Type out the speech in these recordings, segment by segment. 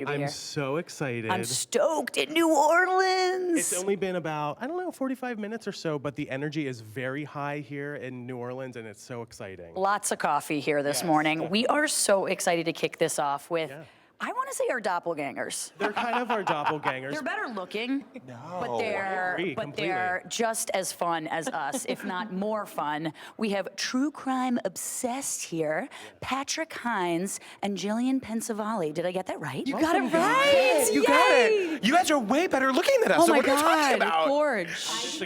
I'm so excited. I'm stoked in New Orleans. It's only been about, 45 minutes or so, but the energy is very high here in New Orleans, and it's so exciting. Lots of coffee here this morning. We are so excited to kick this off with, I want to say our doppelgangers. They're kind of our doppelgangers. They're better looking, but completely. they're just as fun as us, if not more fun. We have true crime obsessed here, Patrick Hinds and Gillian Pensavalle. Did I get that right? You got it right. You got it. You guys are way better looking than us. Oh so my what are you talking God, about? Gorge.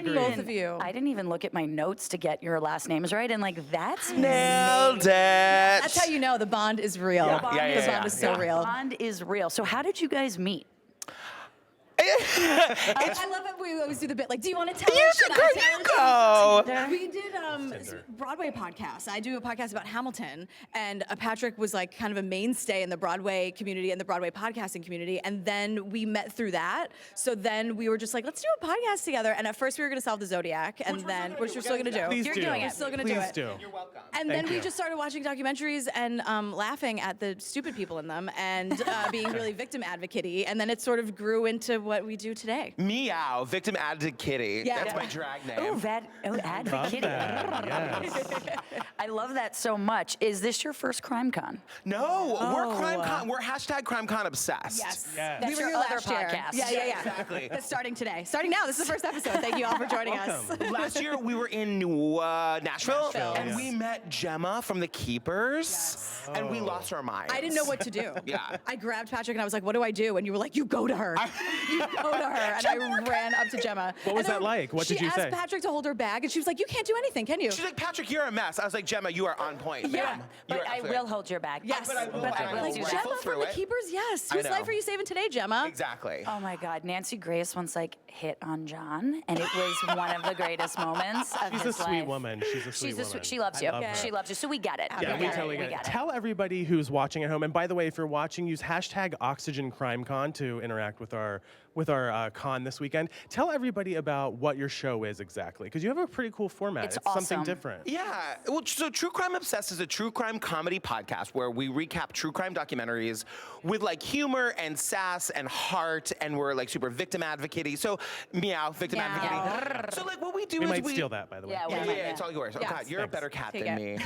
Both of you. I didn't even look at my notes to get your last names right, and that's Nailed it. That's how you know the bond is real. Yeah. The bond is so real. The bond is real. So how did you guys meet? I love it. We always do the bit like, do you want to tell You us? should go. We did Broadway podcasts. I do a podcast about Hamilton, and Patrick was like kind of a mainstay in the Broadway community and the Broadway podcasting community. And then we met through that. So then we were just like, let's do a podcast together. And at first we were going to solve the Zodiac, and which we're still going to do. Please You're do. doing it. We're still going to Please do it. do. You're welcome. And then we just started watching documentaries and laughing at the stupid people in them and being really victim advocate-y. And then it sort of grew into what we do today. Meow, victim advocate kitty. Yeah. That's my drag name. Advocate. Yes. I love that so much. Is this your first CrimeCon? No, we're CrimeCon. We're #CrimeCon obsessed. Yes. That's We were your here other last year. podcast. Yeah. Exactly. That's starting today. Starting now. This is the first episode. Thank you all for joining us. Last year we were in Nashville, and yes. we met Gemma from The Keepers, and we lost our minds. I didn't know what to do. Yeah. I grabbed Patrick and I was like, what do I do? And you were like, you go to her. You go to her. And I ran up to Gemma. What was And then that like? What did you She say? asked Patrick to hold her bag, and she was like, you can't do anything, can you? She's like, Patrick, you're a mess. I was like, Gemma, you are on point. Yeah. ma'am. You But are I absolutely will hold your bag. Yes. But I will do Like, that. Gemma from The Keepers, yes. I Whose know. life are you saving today, Gemma? Exactly. Oh my God, Nancy Grace once hit on John, and it was one of the greatest moments of She's his a sweet life. woman. She's a sweet woman. She loves you. I love her. She loves you. So we get it. Yeah, we get totally it. get We it. get it. Tell everybody who's watching at home, and by the way, if you're watching, use #OxygenCrimeCon to interact with our con this weekend. Tell everybody about what your show is exactly, because you have a pretty cool format. It's something awesome. different. Yeah, well, so True Crime Obsessed is a true crime comedy podcast where we recap true crime documentaries with humor and sass and heart, and we're super victim advocate-y. So, meow, victim Meow. advocate-y. So what we do We is might steal that, by the way. Yeah, Yeah, we- it's all yours. Oh Yes. God, you're a better cat Take than it. me.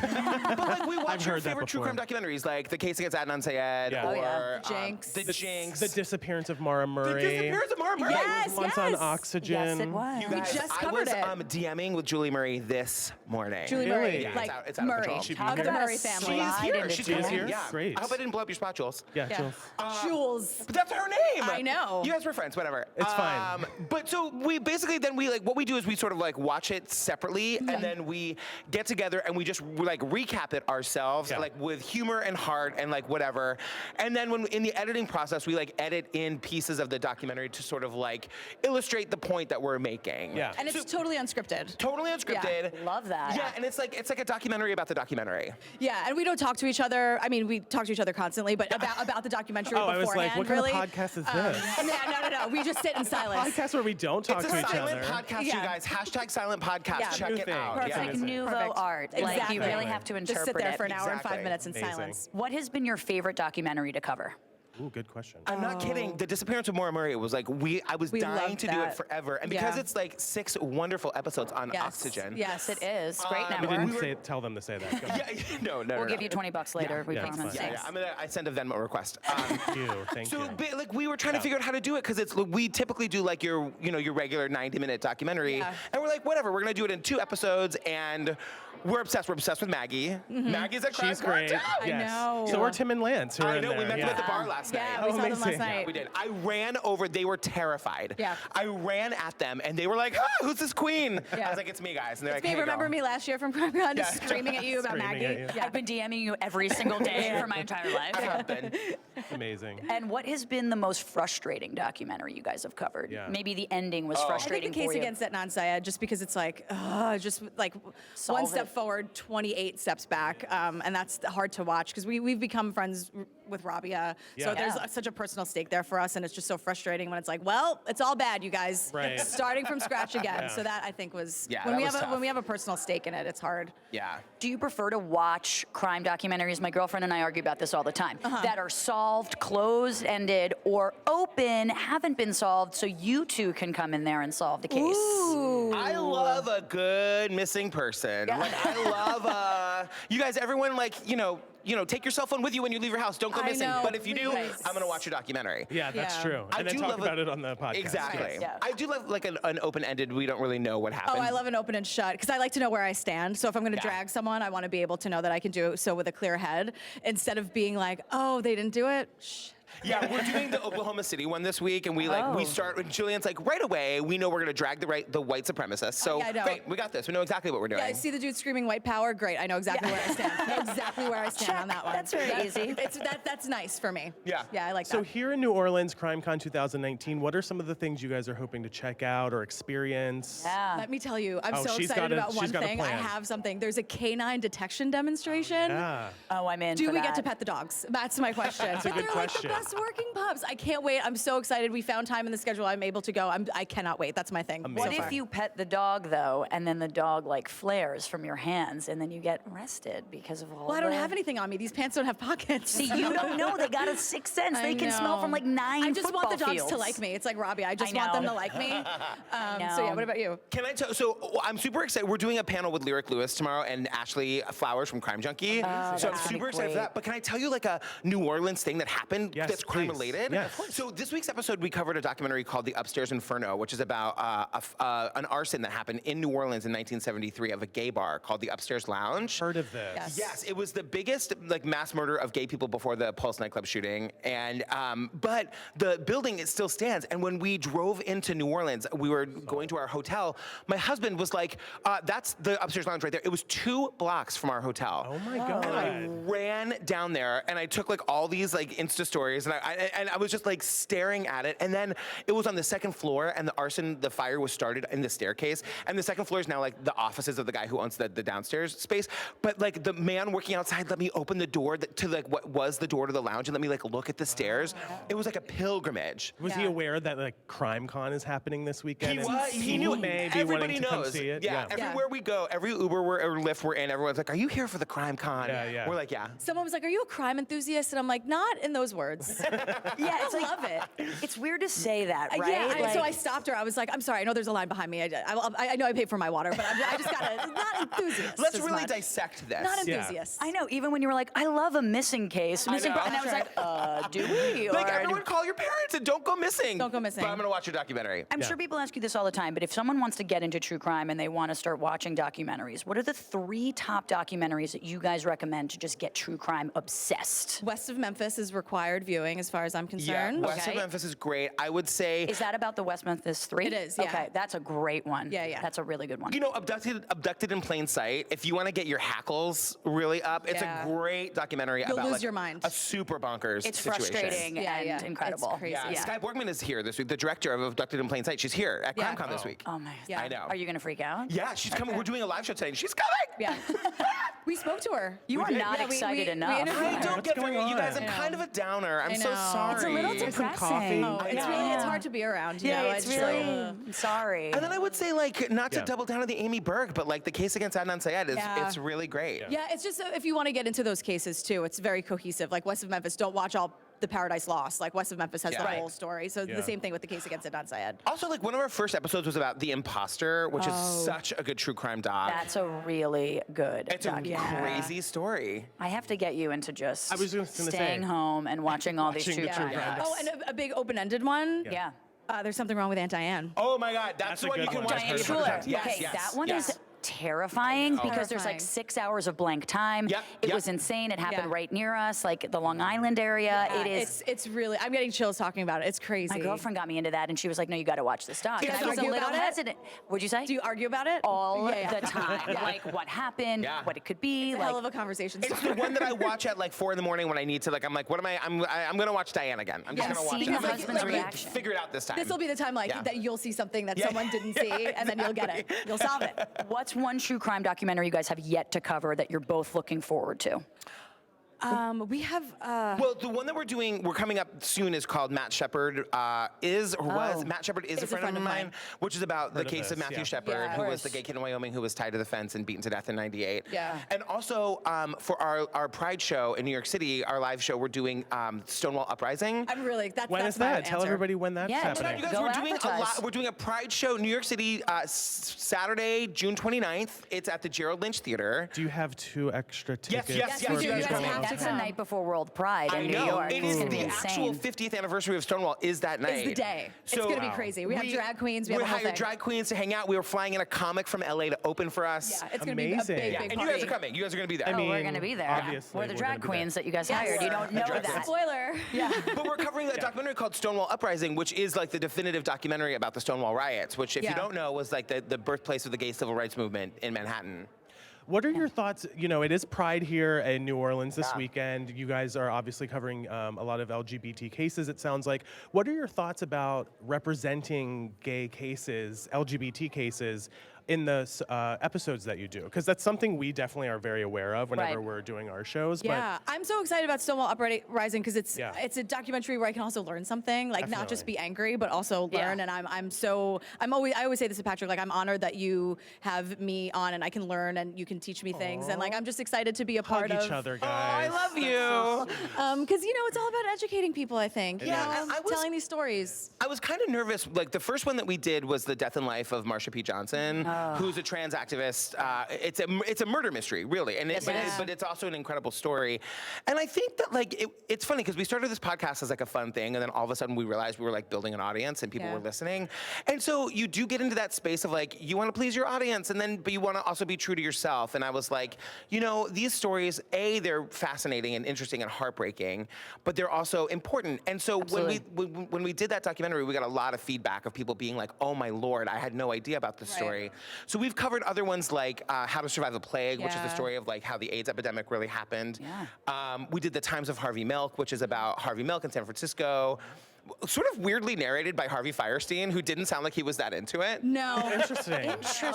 But we I've watch your heard that favorite true crime before. documentaries, like The Case Against Adnan Syed, Yeah. or Oh, yeah. Jinx. The Jinx. The Disappearance of Mara Murray. The Disappearance of Mara Murray. Yes, Once on yes. Oxygen. Yes, it was. You We guys, just I covered was it. DMing with Julie Murray this morning. Julie Really? Murray, Yeah, like it's out of Murray, control. She of the be Murray She family. is here. into She's She is coming. here? Yeah. Great. I hope I didn't blow up your spot, Jules. Yeah, Yeah. Jules. Jules. But that's her name. I know. You guys were friends, whatever. It's fine. But so we basically then what we do is we sort of watch it separately, and then we get together and we just recap it ourselves, Yeah. with humor and heart and whatever. And then when in the editing process, we edit in pieces of the documentary to sort of illustrate the point that we're making. Yeah. And it's totally unscripted. Totally unscripted. Love that. Yeah, and it's like a documentary about the documentary. Yeah, and we don't talk to each other. I mean, we talk to each other constantly, but about the documentary Oh, I beforehand, was like, what kind really. of podcast is this? No. We just sit in silence. Podcast where we don't talk It's to a each silent other. podcast, you Yeah. guys. #silent podcast. Yeah. Check New it thing. out. Perfect. Yeah. Like nouveau Perfect. art. Exactly. You really have to interpret Just sit there it. for an hour and 5 Exactly. minutes in Amazing. silence. What has been your favorite documentary to cover? Ooh, good question. I'm not kidding. The Disappearance of Maura Murray was I was We dying loved to do it that. forever. And because Yeah. it's 6 wonderful episodes on Yes. Oxygen. Yes, It is. Great We network. didn't tell them to say that. Go ahead. Yeah, no. We'll give you $20 later. We Yeah, promise. it's fine. Yeah, I send a Venmo request. Thank you. Thank So, you. but, we were trying to figure out how to do it because we typically do your regular 90-minute documentary, Yeah. and we're like, whatever, we're gonna do it in 2 episodes, and we're obsessed. We're obsessed with Maggie. Maggie's at She's CrimeCon great. too. Yes. know. So are Tim and Lance. Who are I in know. We there. met them Yeah. at the bar last night. Yeah, we saw them last amazing. night. We did. I ran over. They were terrified. Yeah. I ran at them, and they were like, "Ah, who's this queen?" Yeah. I was like, "It's me, guys." And they're like, Hey, "Hey, remember girl." me last year from CrimeCon just Yeah. screaming at you about Screaming Maggie? at you. Yeah. I've been DMing you every single day for my entire life. Something. Amazing. And what has been the most frustrating documentary you guys have covered? Yeah. Maybe the ending was I think frustrating the case for you. against Adnan Syed, just because it's Solve one step it. forward, 28 steps back, and that's hard to watch because we've become friends with Rabia. So Yeah. there's such a personal stake there for us, and it's just so frustrating when it's like, well, it's all bad, you guys. Right. Starting from scratch again. Yeah. So that I think was Yeah, that was tough. when we have a personal stake in it, it's hard. Yeah. Do you prefer to watch crime documentaries? My girlfriend and I argue about this all the time. That are solved, closed, ended, or open, haven't been solved, so you two can come in there and solve the case. Ooh. I love a good missing person. Like I love you guys. Everyone take your cell phone with you when you leave your house. Don't go I missing. know, But if you do, please. I'm gonna watch your documentary. Yeah, that's Yeah. true. I And then do talk love about it on the podcast. Exactly. Right. Yeah. I do love like an open-ended. We don't really know what happened. Oh, I love an open and shut because I like to know where I stand. So if I'm going to Yeah. drag someone, I want to be able to know that I can do so with a clear head instead of being like, oh, they didn't do it. Shh. Yeah, we're doing the Oklahoma City one this week, and we start. And Julian's like, right away, we know we're gonna drag the white supremacists. So yeah, I know. great, we got this. We know exactly what we're doing. Yeah, I see the dude screaming white power. Great, I know exactly where I stand. I know exactly where I stand on that one. That's very easy. That's nice for me. Yeah. Yeah, I like So that. here in New Orleans, CrimeCon 2019, what are some of the things you guys are hoping to check out or experience? Yeah. Let me tell you, I'm Oh, so she's excited got a- about she's one got a thing. I plan. have something. There's a canine detection demonstration. Yeah. Oh, I'm in Do for we that. get to pet the dogs? That's my question. That's a But good they're question. like the best working pups. I can't wait. I'm so excited. We found time in the schedule. I'm able to go. I cannot wait. That's my thing. Amazing. What so if far. you pet the dog, though, and then the dog, like, flares from your hands, and then you get arrested because of all Well, I don't the- have anything on me. These pants don't have pockets. See, you don't know. They got a sixth sense. I They can smell know. from, like, 9 I just want the football dogs to fields. like me. It's like Robbie. I just I want them know. to like me. So know. yeah, what about you? Can I tell? So I'm super excited. We're doing a panel with Lyric Lewis tomorrow and Ashley Flowers from Crime Junkie. so I'm that's gonna be super excited for great. that. But can I tell you like a New Orleans thing that happened Yes, that's crime please. related? Yes. Of course. So this week's episode, we covered a documentary called The Upstairs Inferno, which is about an arson that happened in New Orleans in 1973 of a gay bar called the Upstairs Lounge. Heard of this? Yes. Yes, it was the biggest like mass murder of gay people before the Pulse nightclub shooting, and but the building it still stands. And when we drove into New Orleans, we were going to our hotel. My husband was like, "That's the Upstairs Lounge right there." It was 2 blocks from our hotel. Oh my God. And I ran down there and I took like all these like Insta stories and I was just like staring at it. And then it was on the second floor and the fire was started in the staircase. And the second floor is now like the offices of the guy who owns the downstairs space. But like the man working outside let me open the door to like what was the door to the lounge and let me like look at the stairs. It was like a pilgrimage. Was he Yeah. aware that like CrimeCon is happening this weekend? He and was. He people knew. may be Everybody wanting to come knows. see it? Yeah. Everywhere we go, every Uber or Lyft we're in, everyone's like, "Are you here for the CrimeCon?" Yeah. We're like, "Yeah." Someone was like, "Are you a crime enthusiast?" And I'm like, "Not in those words." Yeah, it's I like, love it. It's weird to say that, right? Yeah, so I Like- stopped her. I was like, "I'm sorry. I know there's a line behind me. I know I paid for my water, but I just gotta not enthusiast. Let's as really much. dissect this. Not Yeah. enthusiast. I know, even when you were like, I love a missing case, missing, know. and I was like, do we? Like Or do- everyone call your parents and don't go missing. Don't go missing. But I'm gonna watch your documentary. I'm sure people ask you this all the time, but if someone wants to get into true crime and they want to start watching documentaries, what are the 3 top documentaries that you guys recommend to just get true crime obsessed? West of Memphis is required viewing, as far as I'm concerned. West of Okay. Memphis is great. I would say, Is that about the West Memphis 3? It is, yeah. Okay, that's a great one. Yeah. That's a really good one. you know, Abducted in Plain Sight. If you want to get your hackles really up, it's a Yeah. great documentary You'll about lose like, your mind. a super bonkers It's situation. frustrating Yeah, and yeah. incredible. It's crazy. Yeah. Sky Borgman is here this week. The director of Abducted in Plain Sight. She's here at Yeah. CrimeCon this week. Oh my. Yeah. I know. Are you gonna freak out? Yeah, she's coming. We're doing a live show today. She's coming. Yeah. We spoke to her. You are did? not Yeah, we- excited we enough. interviewed her. I don't What's get going very. You guys, on? I'm I kind know. of a downer. I'm I so know. sorry. It's a little Get some depressing. coffee. Oh, it's really it's hard to be around. You Yeah, know? it's just really. like, I'm sorry. And then I would say, like, not to Yeah. double down on the Amy Berg, but like the case against Adnan Syed is Yeah. it's really great. yeah, it's just if you want to get into those cases too, it's very cohesive. Like West of Memphis, don't watch all the Paradise Lost. Like West of Memphis has Yeah. the Right. whole story. So Yeah. the same thing with the case against Adnan Syed. Also, like one of our first episodes was about The Imposter, which is such a good true crime doc. That's a really good. It's a documentary. crazy story. I have to get you into just I was just gonna staying say. home and watching all these Watching true the true crime. crime. docs. Oh, and a big open-ended one. Yeah. There's something wrong with Aunt Diane. Oh my God, that's That's the a one you good can one. watch. Diane 100%. Schuler. Yes, Okay, yes, that one yes. is terrifying because there's like Terrifying. 6 hours of blank time. Yep, It yep. was insane. It happened Yeah. right near us, like the Long Island area. It is. It's really. I'm getting chills talking about it. It's crazy. My girlfriend got me into that, and she was like, "No, you got to watch this doc." Do you And guys I was a argue little about it? hesitant. What'd you say? Do you argue about it? all Yeah, yeah. the time, Yeah. like what happened, Yeah. what it could be, It's a like. hell of a conversation. It's the one that I watch at like 4 a.m. when I need to. Like, I'm like, what am I? I'm gonna watch Diane again. I'm just Yeah. gonna watch Seeing it. the I'm like, husband's let me reaction. Figure it out this time. This will be the time like Yeah. that you'll see something that Yeah. someone didn't see, and then you'll get it. You'll solve it. What's one true crime documentary you guys have yet to cover that you're both looking forward to? We have. Well, the one that we're coming up soon is called Matt Shepard Matt Shepard is a friend of mine, which is about the case of Matthew Shepard, who was the gay kid in Wyoming who was tied to the fence and beaten to death in '98. Yeah. And also for our Pride show in New York City, our live show, we're doing Stonewall Uprising. I'm really. When that's is my that? Tell answer. everybody when that's happening. You guys, Go we're doing advertise. We're doing a Pride show in New York City Saturday, June 29th. It's at the Gerald Lynch Theater. Do you have 2 extra tickets? yes, for we do. You people? guys have to That's the night before World Pride in I New know. York. It It's is gonna the be actual insane. 50th anniversary of Stonewall is that night. It's the day. It's So, gonna be crazy. We have drag queens. We have a whole hired thing. drag queens to hang out. We were flying in a comic from LA to open for us. Yeah, it's gonna be a Amazing. big, Yeah, big And party. you guys are coming. You guys are going to be there. I mean, We're going to be there. obviously, We're the we're drag gonna be queens there. that you guys Yes. hired. You don't know drag that. queens. Spoiler. Yeah. But we're covering a documentary called Stonewall Uprising, which is like the definitive documentary about the Stonewall riots, which, if you Yeah. don't know, was like the birthplace of the gay civil rights movement in Manhattan. What are your thoughts? You know, it is Pride here in New Orleans this Yeah. weekend. You guys are obviously covering a lot of LGBT cases, it sounds like. What are your thoughts about representing gay cases, LGBT cases, in the episodes that you do? Because that's something we definitely are very aware of whenever Right. we're doing our shows. Yeah, I'm so excited about Stonewall Uprising because Yeah. it's a documentary where I can also learn something, like not just Definitely. be angry, but also Yeah. learn. And I always say this to Patrick, like I'm honored that you have me on and I can learn and you can teach me things, and like I'm just excited to be a Hug part each of. other, Oh, I guys. love you. Because it's all about educating people. I think. Yeah, You know, and I was- telling these stories. I was kind of nervous. Like the first one that we did was the death and life of Marsha P. Johnson, who's a trans activist. It's a murder mystery, really, and Yes, it is. but it's also an incredible story. And I think that it's funny because we started this podcast as like a fun thing, and then all of a sudden we realized we were like building an audience and people Yeah. were listening. And so you do get into that space of like you want to please your audience, but you want to also be true to yourself. And I was like, these stories, they're fascinating and interesting and heartbreaking, but they're also important. And so when we did that documentary, we got a lot of feedback of people being like, "Oh my Lord, I had no idea about this story." So we've covered other ones like How to Survive the Plague, which is the Yeah. story of like how the AIDS epidemic really happened. Yeah. We did The Times of Harvey Milk, which is about Harvey Milk in San Francisco. Sort of weirdly narrated by Harvey Firestein, who didn't sound like he was that into it. No. Interesting.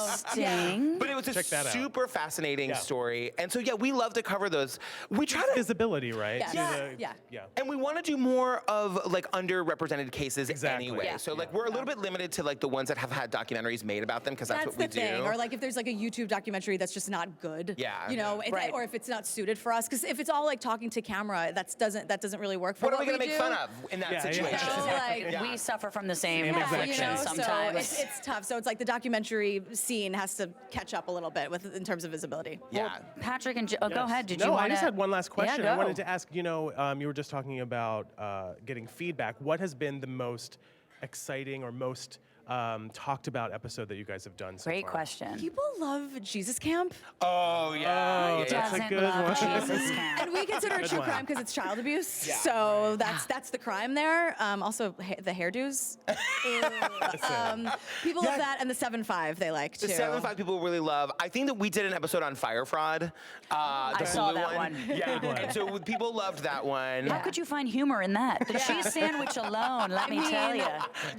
Interesting. But it was a Check that out. super fascinating Yeah. story. And so, yeah, we love to cover those. We try to, Visibility, right? Yes. Do the- Yeah. Yeah. and we want to do more of like underrepresented cases Exactly. anyway. Yeah. So like we're a little bit limited to like the ones that have had documentaries made about them because that's That's what the we thing, do. or like if there's like a YouTube documentary that's just not good, Yeah. Right. or if it's not suited for us, because if it's all like talking to camera, that doesn't really work for what are we going gonna to make fun of in that Yeah, yeah. situation? So, like, Yeah. We suffer from the same Same exact affliction thing. sometimes. So it's tough. So it's like the documentary scene has to catch up a little bit in terms of visibility. Yeah. Patrick and go Yes. ahead. Did no, you I want just had one last question. Yeah, I go. wanted to ask, you were just talking about getting feedback. What has been the most exciting or most talked about episode that you guys have done so Great far? question. People love Jesus Camp, Oh yeah. Oh, that's a Doesn't good love one. Jesus Camp. and we consider it Good true one. crime because it's child abuse. Yeah. So that's the crime there. Also, the hairdos. People love that, and the 7-5 they like too. The 7-5 people really love. I think that we did an episode on fire fraud. The saw Hulu that one. Yeah. Good one. And so people loved that one. How could you find humor in that? The cheese sandwich alone, let me tell you.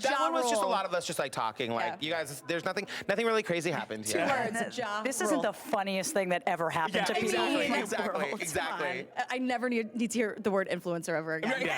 That one was just a Rule. lot of us just like talking. Like Yeah. you guys, there's nothing really crazy happened Two here. words. This isn't the funniest thing that ever happened Yeah, to people exactly, in the exactly, world. exactly. I never need to hear the word influencer ever again. Yeah.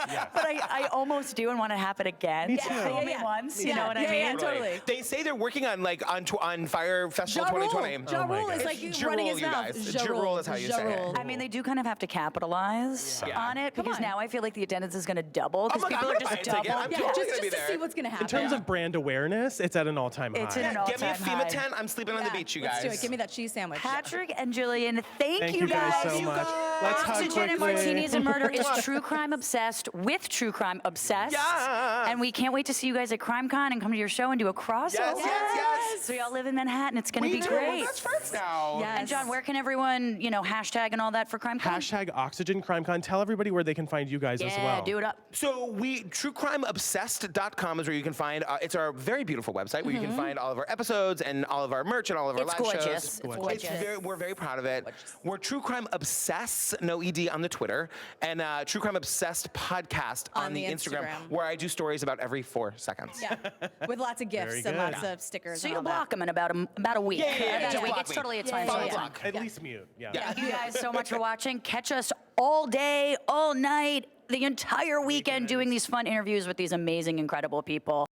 Yeah. But I almost do and want to happen again. Me too. Fool Yeah, me yeah. once, you Yeah, know what I yeah, mean? yeah, totally. They say they're working on like on Fire Festival 2020. Ja Oh my Rule is gosh. like It's Ja running Rule, his you mouth. guys. Ja Rule is how you say it. Rule. I mean, they do kind of have to capitalize Yeah. on it because on. now I feel like the attendance is going to double because my God, people I'm are gonna just buy a ticket. double. I'm Yeah, totally just gonna be to there. see what's gonna happen. In terms of brand awareness, it's at an all-time It's high. at an Get me a all-time FEMA high. tent. I'm sleeping on the beach, you guys. Let's do it. Give me that cheese sandwich. Patrick and Gillian, thank you guys so much. Let's hug Oxygen and quickly. Martinis and Murder is True Crime Obsessed with True Crime Obsessed. Yes. And we can't wait to see you guys at CrimeCon and come to your show and do a crossover. Yes. So we all live in Manhattan. It's going to We be do. great. We're best friends now. Yes. And John, where can everyone, hashtag and all that for CrimeCon? Hashtag Oxygen CrimeCon. Tell everybody where they can find you guys as Yeah, well. do it up. So truecrimeobsessed.com is where you can find, it's our very beautiful website where you can find all of our episodes and all of our merch and all of our It's live gorgeous. shows. It's gorgeous. We're very proud of it. We're True Crime Obsess, no ED on the Twitter, and True Crime Obsessed podcast on the Instagram, where I do stories about every 4 seconds. Yeah, with lots of gifts Very and good. lots of stickers. So and you'll all that. block them in about a week. Yeah, About just a week. block It's me. totally, it's Yeah, fine. yeah, Follow It's yeah. fine. block. At least mute. Yeah. Thank you guys so much for watching. Catch us all day, all night, the entire weekend doing these fun interviews with these amazing, incredible people.